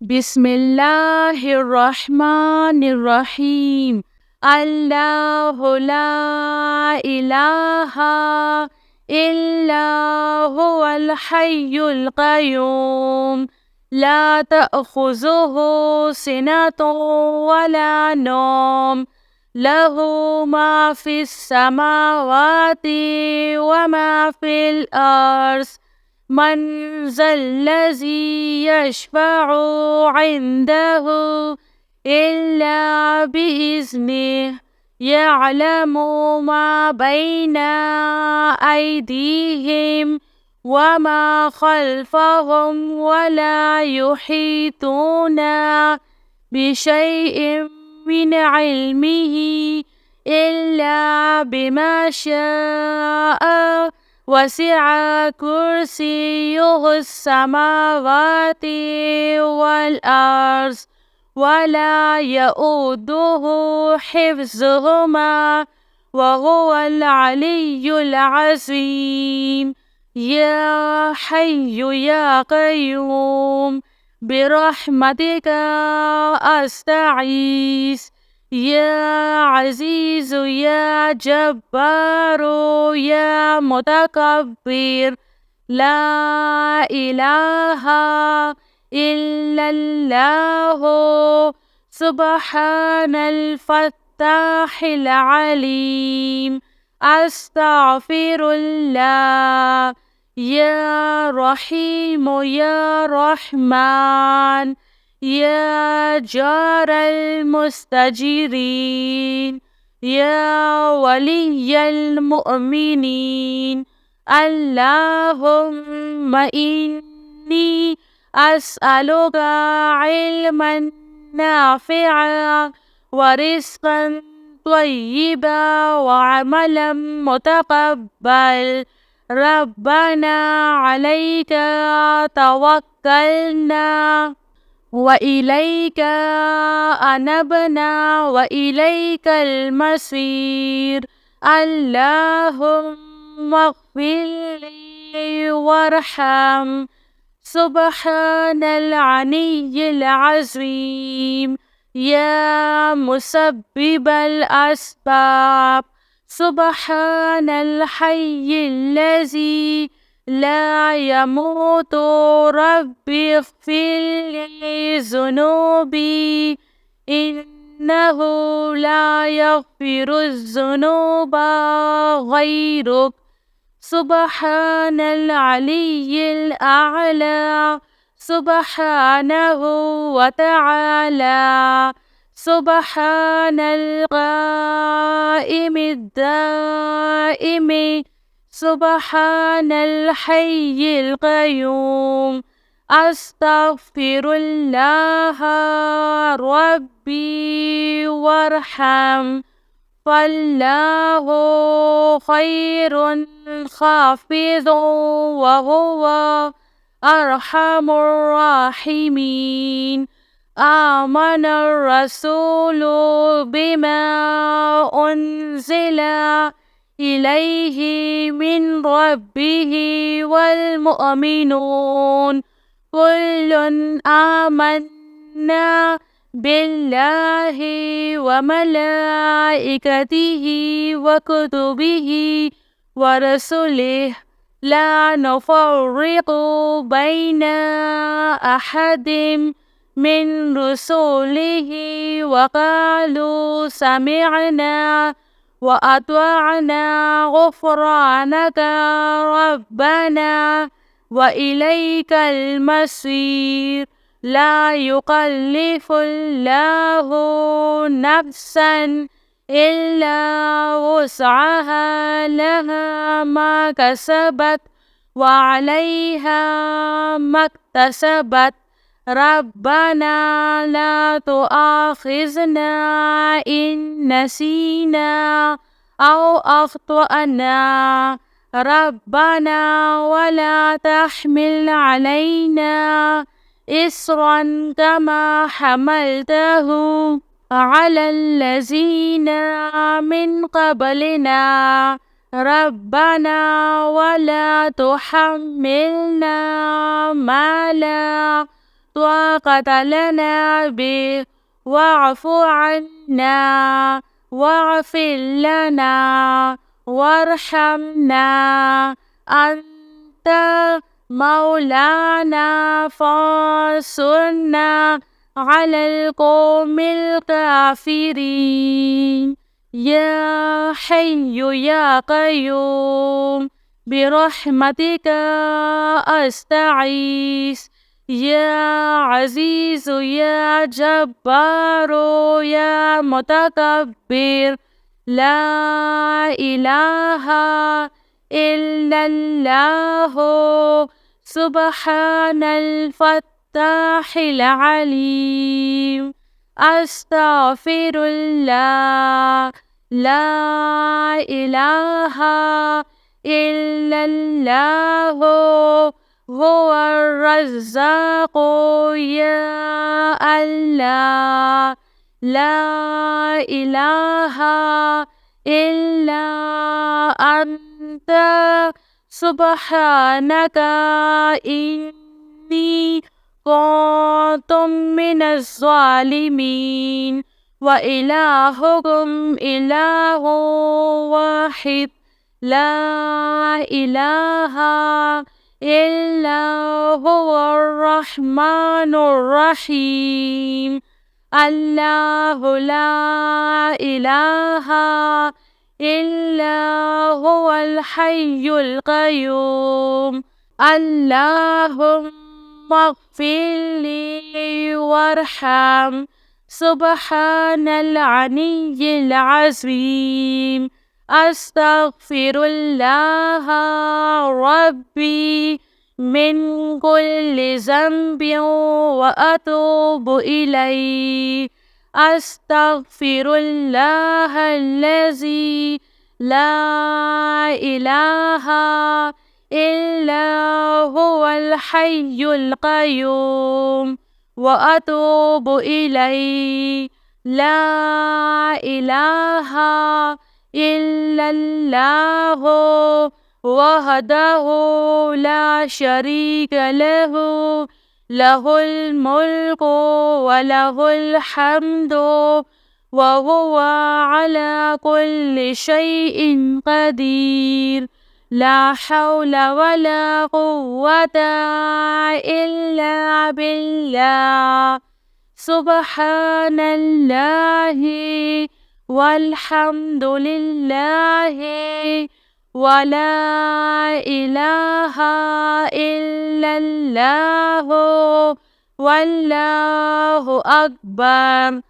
بسم الله الرحمن الرحيم. الله لا إله إلا هو الحي القيوم لا تأخذه سنة ولا نوم، له ما في السماوات وما في الأرض. من ذا الذي يشفع عنده إلا بإذنه، يعلم ما بين أيديهم وما خلفهم، ولا يحيطون بشيء من علمه إلا بما شاء. وسع كرسيه السماوات والأرض ولا يؤوده حفظهما وهو العلي العظيم. يا حي يا قيوم برحمتك أستعيذ. يا عزيز يا جبار يا متكبر، لا إله إلا الله سبحان الفتاح العليم. أستغفر الله. يا رحيم يا رحمن يا جار المستجيرين يا ولي المؤمنين، اللهم إني أسألك علما نافعا ورزقا طيبا وعملا متقبل. ربنا عليك توكلنا وإليك أنبنا وإليك المصير. اللهم اغفر لي وارحم. سبحان العلي العظيم. يا مسبب الأسباب، سبحان الحي الذي لا يموت. ربي اغفر لي ذنوبي إنه لا يغفر الذنوب غيرك. سبحان العلي الأعلى سبحانه وتعالى. سبحان القائم الدائم سبحان الحي القيوم. أستغفر الله ربي وارحم، فالله خير خافض وهو أرحم الراحمين. آمن الرسول بما أنزل إليه من ربه والمؤمنون كل آمنا بالله وملائكته وكتبه ورسله لا نفرق بين أحد من رسله وقالوا سمعنا وأطعنا غفرانك ربنا وإليك المصير. لا يكلف الله نفسا إلا وسعها، لها ما كسبت وعليها ما اكتسبت. ربنا لا تؤاخذنا إن نسينا أو أخطأنا. ربنا ولا تحمل علينا إصرا كما حملته على الذين من قبلنا. ربنا ولا تحملنا ما لا طاقة لنا به واعف عنا واغفر لنا وارحمنا أنت مولانا فانصرنا على القوم الكافرين يا حي يا قيوم برحمتك أستغيث يا عزيز يا جبار يا متكبر لا إله إلا الله سبحان الفتاح العليم أستغفر الله لا إله إلا الله هو الرزاق يا الله لا إله إلا أنت سبحانك إني كنت من الظالمين وإلهكم إله واحد لا إله إلا هو الرحمن الرحيم الله لا إله إلا هو الحي القيوم اللهم اغفر لي وارحم سبحان العلي العظيم أستغفر الله ربي من كل ذنب وأتوب إليه أستغفر الله الذي لا إله إلا هو الحي القيوم وأتوب إليه لا إله إلا الله وحده لا شريك له له الملك وله الحمد وهو على كل شيء قدير لا حول ولا قوة إلا بالله سبحان الله والحمد لله ولا إله إلا الله والله أكبر